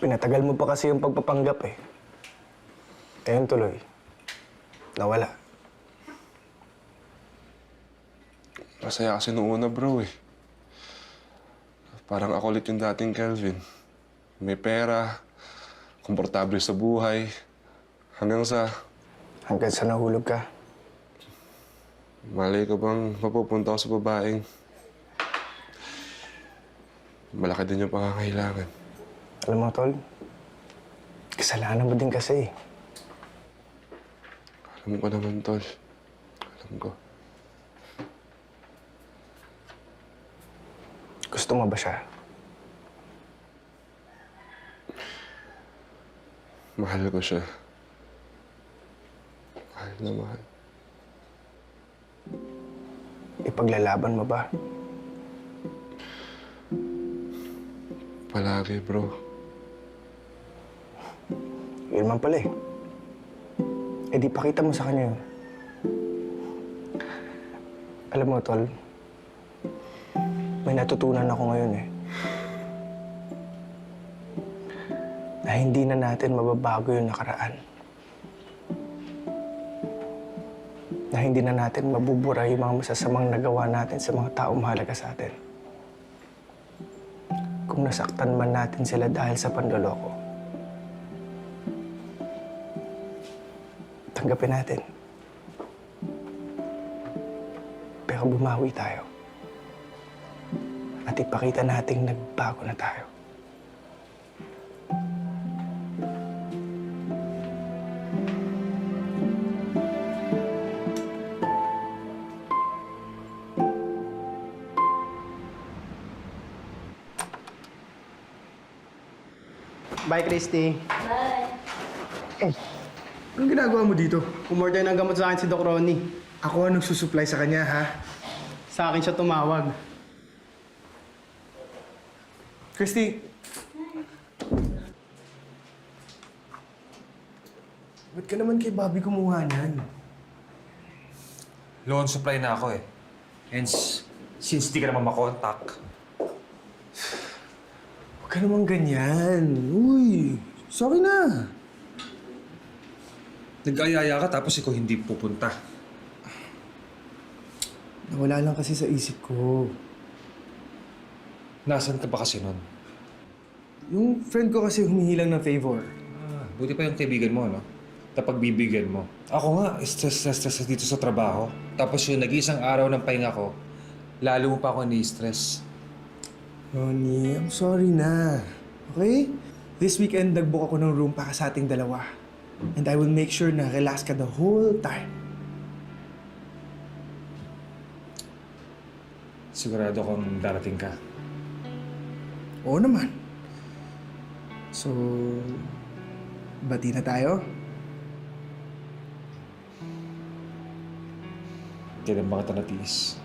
Pinatagal mo pa kasi yung pagpapanggap eh. Ngayon tuloy, nawala. Masaya kasi noong una, bro eh. Parang ako ulit yung dating Kelvin. May pera, komportable sa buhay, hanggang sa... Hanggang sa nahulog ka. Malay ko bang mapupunta ako sa babaeng malaki din yung pangangailangan. Alam mo, Tol, kasalanan mo din kasi. Alam ko naman, Tol. Alam ko. Gusto mo ba siya? Mahal ko siya. Mahal na mahal. Ipaglalaban mo ba? Palagi, bro. Yun man pala eh. Eh di pakita mo sa kanya yun. Alam mo, Tol, may natutunan ako ngayon eh. Na hindi na natin mababago yung nakaraan. Na hindi na natin mabubura yung mga masasamang nagawa natin sa mga taong mahalaga sa atin. Kung nasaktan man natin sila dahil sa panloloko, tanggapin natin. Pero bumawi tayo. At ipakita nating nagbago na tayo. Bye, Christy. Bye. Anong ginagawa mo dito? Umorder ng gamot sa akin si Doc Ronnie. Ako ang nagsusupply sa kanya, ha? Sa akin siya tumawag. Christy! Ba't ka naman kay Bobby kumuha niyan? Loan supply na ako eh. And since di ka naman makontak, Huwag ka naman ganyan. Uy, sorry na. nag-ayaya ka tapos ikaw hindi pupunta. Nawala lang kasi sa isip ko. Nasaan ka ba kasi nun? Yung friend ko kasi humihilang ng favor. Buti pa yung kaibigan mo, no? Napagbibigyan mo. Ako nga, stress dito sa trabaho. Tapos yung nag-iisang araw ng pahinga ko, lalo mo pa ako ni-stress. Ronnie, I'm sorry na. Okay? This weekend, nag-book ako ng room para sa ating dalawa. And I will make sure na relax ka the whole time. Sigurado kang darating ka. Oo naman. So, bati na tayo? Kailan ba kita natiis?